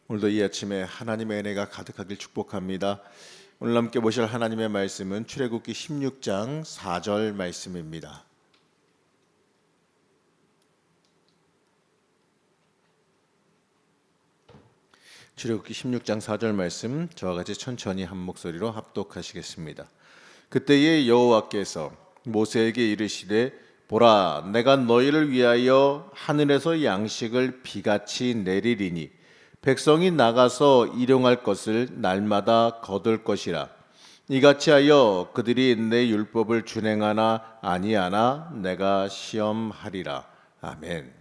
오늘도 이 아침에 하나님의 은혜가 가득하길 축복합니다. 오늘 함께 보실 하나님의 말씀은 출애굽기 16장 4절 말씀입니다. 출애굽기 16장 4절 말씀 저와 같이 천천히 한 목소리로 합독하시겠습니다. 그때에 여호와께서 모세에게 이르시되 보라, 내가 너희를 위하여 하늘에서 양식을 비같이 내리리니 백성이 나가서 일용할 것을 날마다 거둘 것이라. 이같이 하여 그들이 내 율법을 준행하나 아니하나 내가 시험하리라. 아멘.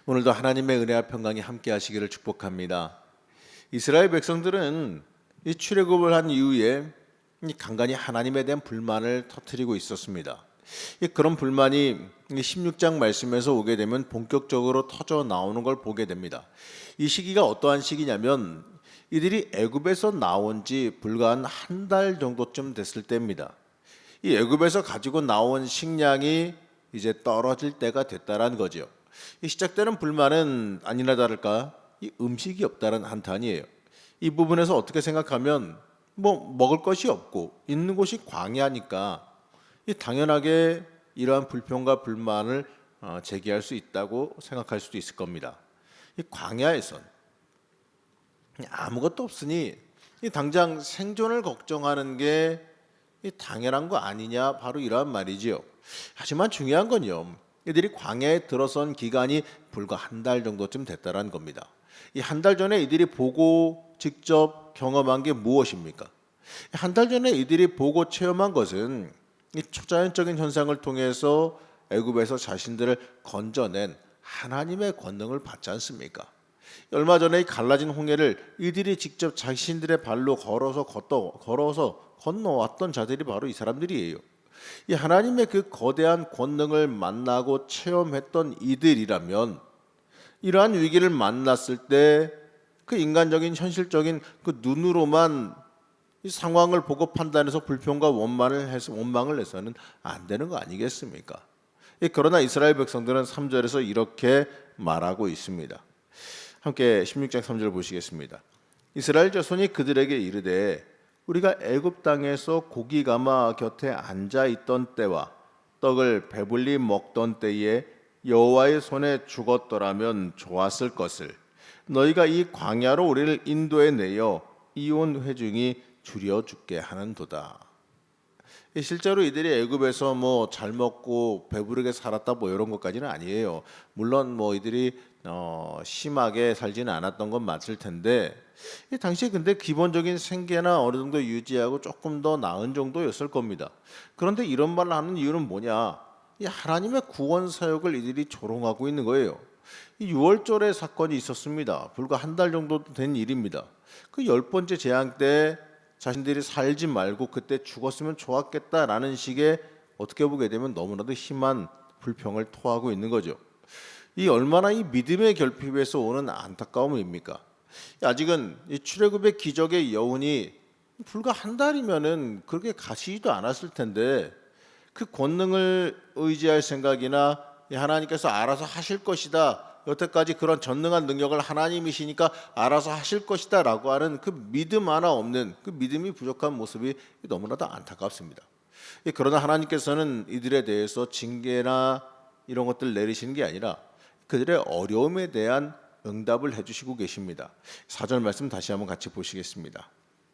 오늘도 하나님의 은혜와 평강이 함께 하시기를 축복합니다. 이스라엘 백성들은 이 출애굽을 한 이후에 간간히 하나님에 대한 불만을 터뜨리고 있었습니다. 그런 불만이 16장 말씀에서 오게 되면 본격적으로 터져 나오는 걸 보게 됩니다. 이 시기가 어떠한 시기냐면 이들이 애굽에서 나온 지 불과 한 달 정도쯤 됐을 때입니다. 이 애굽에서 가지고 나온 식량이 이제 떨어질 때가 됐다라는 거죠. 이 시작되는 불만은 아니나 다를까 이 음식이 없다는 한탄이에요. 이 부분에서 어떻게 생각하면 먹을 것이 없고 있는 곳이 광야니까 당연하게 이러한 불평과 불만을 제기할 수 있다고 생각할 수도 있을 겁니다. 이 광야에선 아무것도 없으니 당장 생존을 걱정하는 게 당연한 거 아니냐, 바로 이러한 말이지요. 하지만 중요한 건요, 이들이 광야에 들어선 기간이 불과 한 달 정도쯤 됐다는 겁니다. 이 한 달 전에 이들이 보고 직접 경험한 게 무엇입니까? 한 달 전에 이들이 보고 체험한 것은 이 초자연적인 현상을 통해서 애굽에서 자신들을 건져낸 하나님의 권능을 받지 않습니까? 얼마 전에 이 갈라진 홍해를 이들이 직접 자신들의 발로 걸어서 건너왔던 자들이 바로 이 사람들이에요. 이 하나님의 그 거대한 권능을 만나고 체험했던 이들이라면 이러한 위기를 만났을 때 그 인간적인 현실적인 그 눈으로만 이 상황을 보고 판단해서 불평과 원망을 해서는 안 되는 거 아니겠습니까? 그러나 이스라엘 백성들은 3절에서 이렇게 말하고 있습니다. 함께 16장 3절 보시겠습니다. 이스라엘 자손이 그들에게 이르되 우리가 애굽 땅에서 고기 가마 곁에 앉아 있던 때와 떡을 배불리 먹던 때에 여호와의 손에 죽었더라면 좋았을 것을 너희가 이 광야로 우리를 인도해 내어 이온 회중이 줄여 죽게 하는도다. 실제로 이들이 애굽에서 잘 먹고 배부르게 살았다 이런 것까지는 아니에요. 물론 이들이 심하게 살지는 않았던 건 맞을 텐데 당시에 근데 기본적인 생계나 어느 정도 유지하고 조금 더 나은 정도였을 겁니다. 그런데 이런 말을 하는 이유는 뭐냐? 이 하나님의 구원 사역을 이들이 조롱하고 있는 거예요. 이 6월절의 사건이 있었습니다. 불과 한 달 정도 된 일입니다. 그 10번째 재앙 때 자신들이 살지 말고 그때 죽었으면 좋았겠다라는 식의 어떻게 보게 되면 너무나도 심한 불평을 토하고 있는 거죠. 이 얼마나 이 믿음의 결핍에서 오는 안타까움입니까? 아직은 이 출애굽의 기적의 여운이 불과 한 달이면은 그렇게 가시지도 않았을 텐데 그 권능을 의지할 생각이나 하나님께서 알아서 하실 것이다, 여태까지 그런 전능한 능력을 하나님이시니까 알아서 하실 것이다 라고 하는 그 믿음 하나 없는, 그 믿음이 부족한 모습이 너무나도 안타깝습니다. 그러나 하나님께서는 이들에 대해서 징계나 이런 것들 내리시는 게 아니라 그들의 어려움에 대한 응답을 해주시고 계십니다. 4절 말씀 다시 한번 같이 보시겠습니다.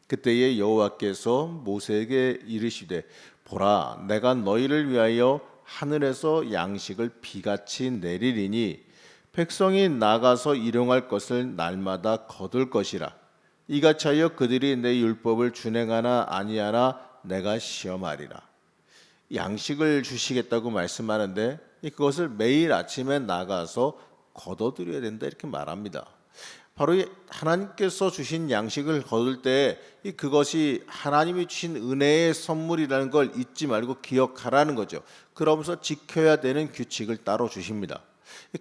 그때에 여호와께서 모세에게 이르시되 보라, 내가 너희를 위하여 하늘에서 양식을 비같이 내리리니 백성이 나가서 일용할 것을 날마다 거둘 것이라. 이같이 하여 그들이 내 율법을 준행하나 아니하나 내가 시험하리라. 양식을 주시겠다고 말씀하는데 그것을 매일 아침에 나가서 거둬들여야 된다 이렇게 말합니다. 바로 하나님께서 주신 양식을 거둘 때 그것이 하나님이 주신 은혜의 선물이라는 걸 잊지 말고 기억하라는 거죠. 그러면서 지켜야 되는 규칙을 따로 주십니다.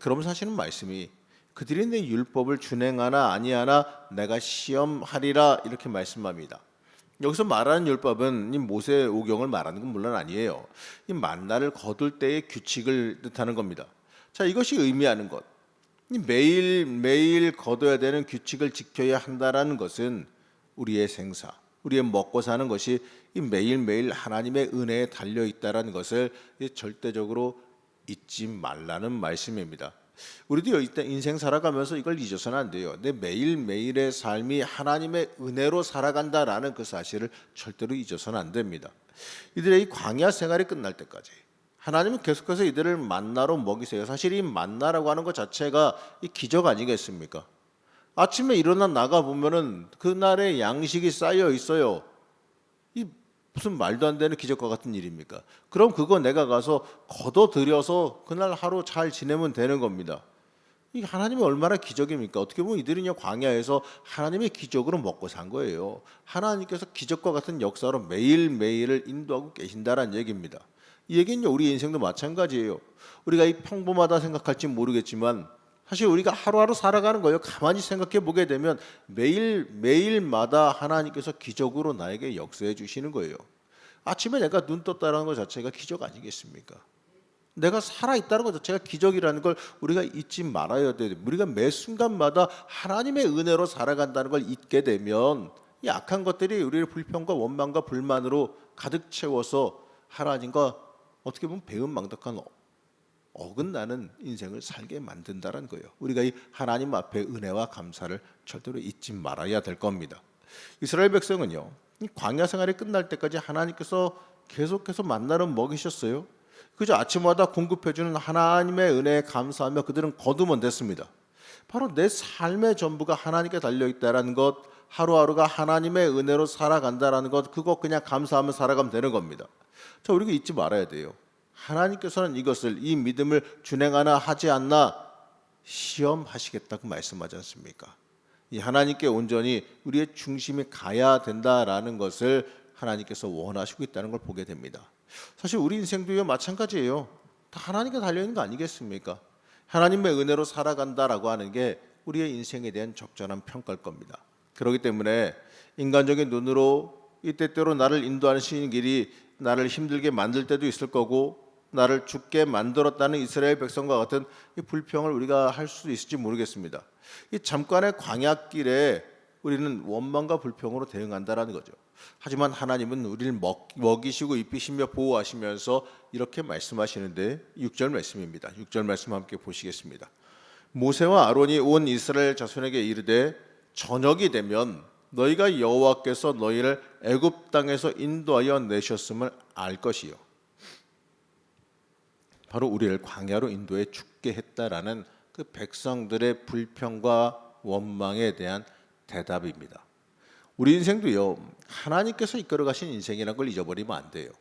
그러면서 하시는 말씀이 그들이 내 율법을 준행하나 아니하나 내가 시험하리라 이렇게 말씀합니다. 여기서 말하는 율법은 이 모세 오경을 말하는 건 물론 아니에요. 이 만나를 거둘 때의 규칙을 뜻하는 겁니다. 자, 이것이 의미하는 것, 이 매일매일 거둬야 되는 규칙을 지켜야 한다라는 것은 우리의 생사, 우리의 먹고 사는 것이 이 매일매일 하나님의 은혜에 달려 있다라는 것을 절대적으로 잊지 말라는 말씀입니다. 우리도 일단 인생 살아가면서 이걸 잊어서는 안 돼요. 내 매일매일의 삶이 하나님의 은혜로 살아간다라는 그 사실을 절대로 잊어서는 안 됩니다. 이들의 이 광야 생활이 끝날 때까지 하나님은 계속해서 이들을 만나로 먹이세요. 사실 이 만나라고 하는 것 자체가 이 기적 아니겠습니까? 아침에 일어나 나가 보면은 그날의 양식이 쌓여 있어요. 이 무슨 말도 안 되는 기적과 같은 일입니까? 그럼 그거 내가 가서 걷어들여서 그날 하루 잘 지내면 되는 겁니다. 이 하나님이 얼마나 기적입니까? 어떻게 보면 이들은요 광야에서 하나님의 기적으로 먹고 산 거예요. 하나님께서 기적과 같은 역사로 매일매일을 인도하고 계신다라는 얘기입니다. 이 얘기는요 우리 인생도 마찬가지예요. 우리가 이 평범하다 생각할지 모르겠지만 사실 우리가 하루하루 살아가는 거예요. 가만히 생각해 보게 되면 매일마다 하나님께서 기적으로 나에게 역사해 주시는 거예요. 아침에 내가 눈 떴다는 것 자체가 기적 아니겠습니까? 내가 살아있다는 것 자체가 기적이라는 걸 우리가 잊지 말아야 돼요. 우리가 매 순간마다 하나님의 은혜로 살아간다는 걸 잊게 되면 이 악한 것들이 우리의 불평과 원망과 불만으로 가득 채워서 하나님과 어떻게 보면 배은망덕한 어긋나는 인생을 살게 만든다는 거예요. 우리가 이 하나님 앞에 은혜와 감사를 절대로 잊지 말아야 될 겁니다. 이스라엘 백성은요, 이 광야 생활이 끝날 때까지 하나님께서 계속해서 만나를 먹이셨어요. 그저 아침마다 공급해주는 하나님의 은혜에 감사하며 그들은 거두면 됐습니다. 바로 내 삶의 전부가 하나님께 달려있다는 것, 하루하루가 하나님의 은혜로 살아간다는 것, 그거 그냥 감사하며 살아가면 되는 겁니다. 자, 우리가 잊지 말아야 돼요. 하나님께서는 이것을 이 믿음을 준행하나 하지 않나 시험하시겠다고 말씀하지 않습니까? 이 하나님께 온전히 우리의 중심이 가야 된다라는 것을 하나님께서 원하시고 있다는 걸 보게 됩니다. 사실 우리 인생도요 마찬가지예요. 다 하나님께 달려있는 거 아니겠습니까? 하나님의 은혜로 살아간다라고 하는 게 우리의 인생에 대한 적절한 평가일 겁니다. 그렇기 때문에 인간적인 눈으로 이 때때로 나를 인도하시는 길이 나를 힘들게 만들 때도 있을 거고 나를 죽게 만들었다는 이스라엘 백성과 같은 이 불평을 우리가 할 수도 있을지 모르겠습니다. 이 잠깐의 광야길에 우리는 원망과 불평으로 대응한다라는 거죠. 하지만 하나님은 우리를 먹이시고 입히시며 보호하시면서 이렇게 말씀하시는데 6절 말씀입니다. 6절 말씀 함께 보시겠습니다. 모세와 아론이 온 이스라엘 자손에게 이르되 저녁이 되면 너희가 여호와께서 너희를 애굽 땅에서 인도하여 내셨음을 알 것이요. 바로 우리를 광야로 인도해 죽게 했다라는 그 백성들의 불평과 원망에 대한 대답입니다. 우리 인생도요 하나님께서 이끌어 가신 인생이라는 걸 잊어버리면 안 돼요.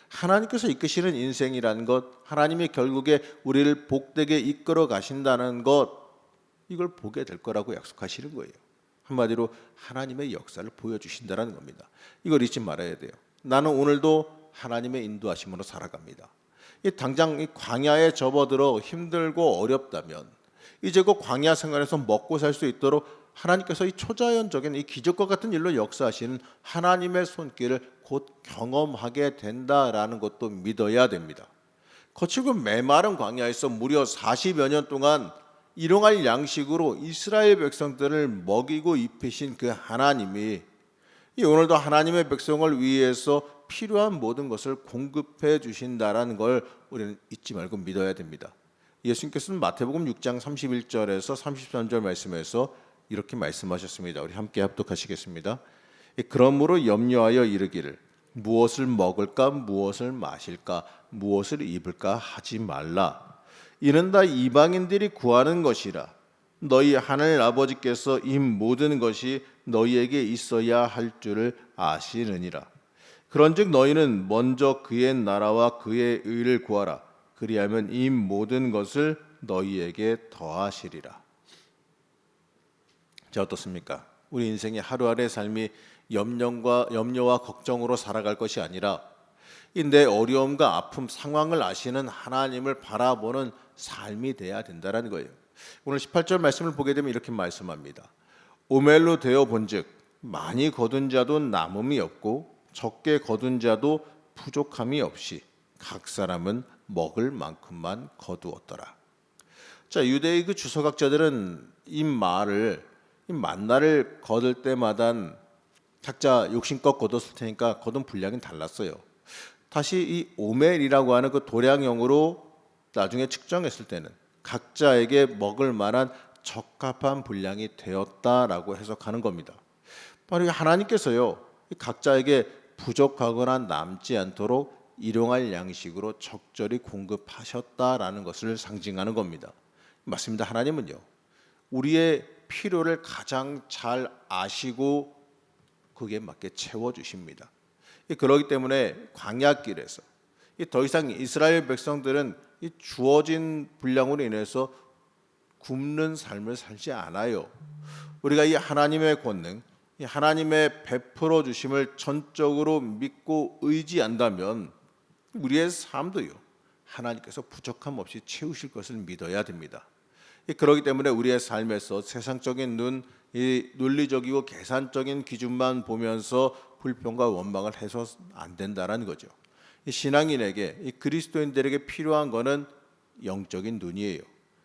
하나님께서 이끄시는 인생이라는 것, 하나님이 결국에 우리를 복되게 이끌어 가신다는 것, 이걸 보게 될 거라고 약속하시는 거예요. 한마디로 하나님의 역사를 보여주신다는 겁니다. 이걸 잊지 말아야 돼요. 나는 오늘도 하나님의 인도하심으로 살아갑니다. 당장 이 광야에 접어들어 힘들고 어렵다면 이제 그 광야 생활에서 먹고 살 수 있도록 하나님께서 이 초자연적인 이 기적과 같은 일로 역사하시는 하나님의 손길을 곧 경험하게 된다라는 것도 믿어야 됩니다. 거칠고 메마른 광야에서 무려 40여 년 동안 일용할 양식으로 이스라엘 백성들을 먹이고 입히신 그 하나님이 오늘도 하나님의 백성을 위해서 필요한 모든 것을 공급해 주신다라는 걸 우리는 잊지 말고 믿어야 됩니다. 예수님께서는 마태복음 6장 31절에서 33절 말씀에서 이렇게 말씀하셨습니다. 우리 함께 합독하시겠습니다. 그러므로 염려하여 이르기를 무엇을 먹을까 무엇을 마실까 무엇을 입을까 하지 말라. 이는 다 이방인들이 구하는 것이라. 너희 하늘 아버지께서 이 모든 것이 너희에게 있어야 할 줄을 아시느니라. 그런즉 너희는 먼저 그의 나라와 그의 의를 구하라. 그리하면 이 모든 것을 너희에게 더하시리라. 자, 어떻습니까? 우리 인생의 하루하루의 삶이 염려와 걱정으로 살아갈 것이 아니라 내 어려움과 아픔 상황을 아시는 하나님을 바라보는 삶이 돼야 된다는 거예요. 오늘 18절 말씀을 보게 되면 이렇게 말씀합니다. 오멜로 되어 본즉 많이 거둔 자도 남음이 없고 적게 거둔 자도 부족함이 없이 각 사람은 먹을 만큼만 거두었더라. 자, 유대의 그 주석학자들은 이 만나를 거둘 때마다 각자 욕심껏 거뒀을 테니까 거둔 분량이 달랐어요. 다시 이 오멜이라고 하는 그 도량형으로 나중에 측정했을 때는 각자에게 먹을 만한 적합한 분량이 되었다라고 해석하는 겁니다. 바로 하나님께서요, 각자에게 부족하거나 남지 않도록 일용할 양식으로 적절히 공급하셨다라는 것을 상징하는 겁니다. 맞습니다. 하나님은요, 우리의 필요를 가장 잘 아시고 그게 맞게 채워주십니다. 그렇기 때문에 광야길에서 더 이상 이스라엘 백성들은 이 주어진 분량으로 인해서 굶는 삶을 살지 않아요. 우리가 이 하나님의 권능, 이 하나님의 베풀어 주심을 전적으로 믿고 의지한다면 우리의 삶도요, 하나님께서 부족함 없이 채우실 것을 믿어야 됩니다. 그렇기 때문에 우리의 삶에서 세상적인 눈, 이 논리적이고 계산적인 기준만 보면서 불평과 원망을 해서 안 된다는 거죠. 이 신앙인에게, 이 그리스도인들에게 필요한 것은 영적인 눈이에요.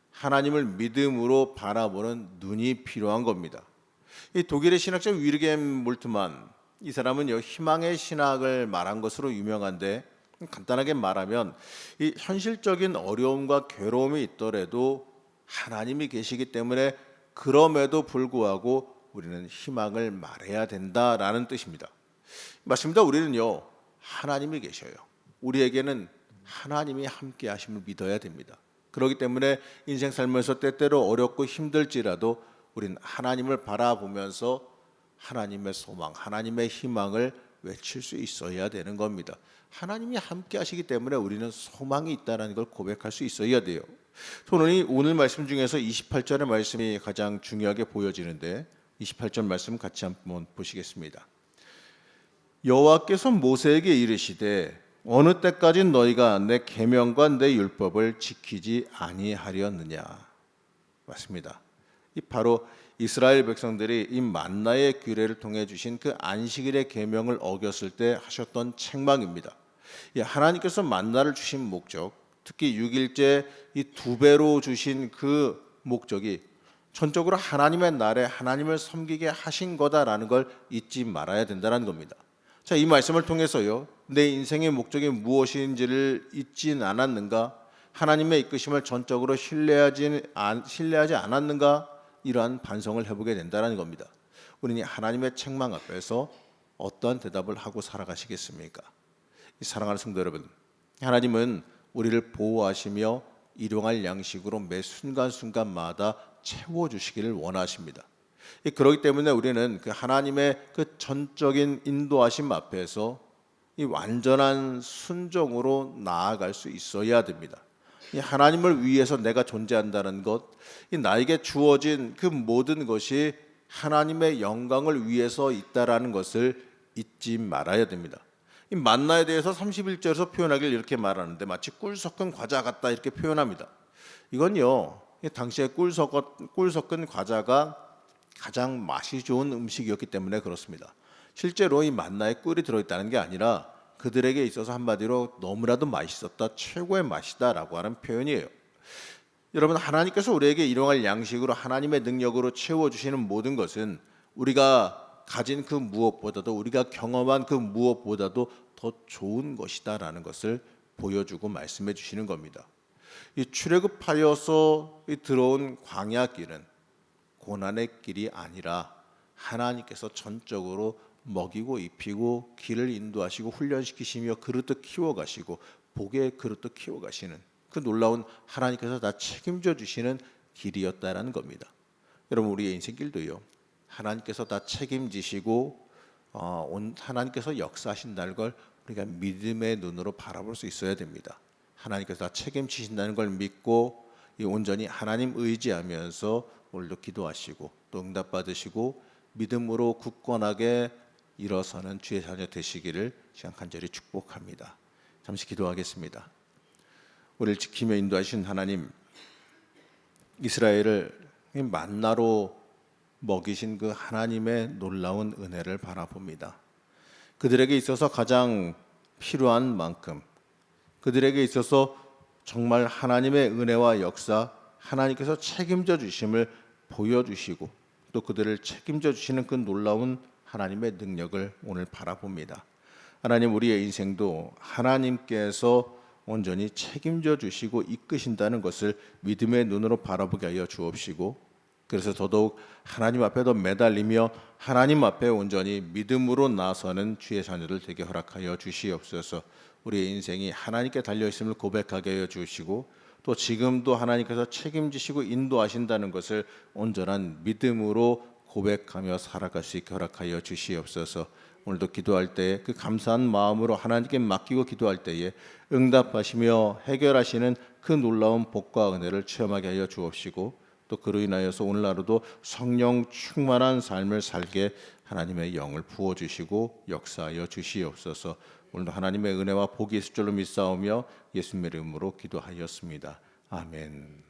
하나님을 믿음으로 바라보는 눈이 필요한 겁니다. 이 독일의 신학자 위르겐 몰트만, 이 사람은요, 희망의 신학을 말한 것으로 유명한데, 간단하게 말하면 이 현실적인 어려움과 괴로움이 있더라도 하나님이 계시기 때문에 그럼에도 불구하고 우리는 희망을 말해야 된다라는 뜻입니다. 맞습니다. 우리는요, 하나님이 계셔요. 우리에게는 하나님이 함께 하심을 믿어야 됩니다. 그렇기 때문에 인생 살면서 때때로 어렵고 힘들지라도 우리는 하나님을 바라보면서 하나님의 소망, 하나님의 희망을 외칠 수 있어야 되는 겁니다. 하나님이 함께 하시기 때문에 우리는 소망이 있다는 걸 고백할 수 있어야 돼요. 저는 오늘 말씀 중에서 28절의 말씀이 가장 중요하게 보여지는데 28절 말씀 같이 한번 보시겠습니다. 여호와께서 모세에게 이르시되 어느 때까지 너희가 내 계명과 내 율법을 지키지 아니하려느냐. 맞습니다. 이 바로 이스라엘 백성들이 이 만나의 규례를 통해 주신 그 안식일의 계명을 어겼을 때 하셨던 책망입니다. 하나님께서 만나를 주신 목적, 특히 6일째 이 2배로 주신 그 목적이 전적으로 하나님의 날에 하나님을 섬기게 하신 거다라는 걸 잊지 말아야 된다는 겁니다. 자, 이 말씀을 통해서요, 내 인생의 목적이 무엇인지를 잊진 않았는가? 하나님의 이끄심을 전적으로 신뢰하지 않았는가? 이러한 반성을 해보게 된다는 겁니다. 우리는 하나님의 책망 앞에서 어떠한 대답을 하고 살아가시겠습니까? 사랑하는 성도 여러분, 하나님은 우리를 보호하시며 일용할 양식으로 매 순간순간마다 채워주시기를 원하십니다. 그렇기 때문에 우리는 그 하나님의 그 전적인 인도하심 앞에서 이 완전한 순종으로 나아갈 수 있어야 됩니다. 이 하나님을 위해서 내가 존재한다는 것, 이 나에게 주어진 그 모든 것이 하나님의 영광을 위해서 있다라는 것을 잊지 말아야 됩니다. 이 만나에 대해서 31절에서 표현하길 이렇게 말하는데 마치 꿀 섞은 과자 같다 이렇게 표현합니다. 이건요, 당시에 꿀 섞은 과자가 가장 맛이 좋은 음식이었기 때문에 그렇습니다. 실제로 이 만나에 꿀이 들어있다는 게 아니라 그들에게 있어서 한마디로 너무나도 맛있었다, 최고의 맛이다라고 하는 표현이에요. 여러분, 하나님께서 우리에게 일용할 양식으로 하나님의 능력으로 채워주시는 모든 것은 우리가 가진 그 무엇보다도, 우리가 경험한 그 무엇보다도 더 좋은 것이다라는 것을 보여주고 말씀해 주시는 겁니다. 이 출애굽하여서 들어온 광야길은 고난의 길이 아니라 하나님께서 전적으로 먹이고 입히고 길을 인도하시고 훈련시키시며 그릇도 키워가시고 복의 그릇도 키워가시는 그 놀라운 하나님께서 다 책임져 주시는 길이었다라는 겁니다. 여러분, 우리의 인생길도요, 하나님께서 다 책임지시고 하나님께서 역사하신다는 걸 우리가 믿음의 눈으로 바라볼 수 있어야 됩니다. 하나님께서 다 책임지신다는 걸 믿고 온전히 하나님 의지하면서 오늘도 기도하시고 또 응답받으시고 믿음으로 굳건하게 일어서는 주의 자녀 되시기를 시간 간절히 축복합니다. 잠시 기도하겠습니다. 우리를 지키며 인도하신 하나님, 이스라엘을 만나로 먹이신 그 하나님의 놀라운 은혜를 바라봅니다. 그들에게 있어서 가장 필요한 만큼, 그들에게 있어서 정말 하나님의 은혜와 역사, 하나님께서 책임져 주심을 보여주시고 또 그들을 책임져 주시는 그 놀라운 하나님의 능력을 오늘 바라봅니다. 하나님, 우리의 인생도 하나님께서 온전히 책임져 주시고 이끄신다는 것을 믿음의 눈으로 바라보게 하여 주옵시고, 그래서 더더욱 하나님 앞에 더 매달리며 하나님 앞에 온전히 믿음으로 나서는 주의 자녀들 되게 허락하여 주시옵소서. 우리의 인생이 하나님께 달려있음을 고백하게 하여 주시고 또 지금도 하나님께서 책임지시고 인도하신다는 것을 온전한 믿음으로 고백하며 살아갈 수 있게 허락하여 주시옵소서. 오늘도 기도할 때 그 감사한 마음으로 하나님께 맡기고 기도할 때에 응답하시며 해결하시는 그 놀라운 복과 은혜를 체험하게 하여 주옵시고 또 그로 인하여서 오늘 하루도 성령 충만한 삶을 살게 하나님의 영을 부어주시고 역사하여 주시옵소서. 오늘도 하나님의 은혜와 복이 있을 줄로 믿사오며 예수님의 이름으로 기도하였습니다. 아멘.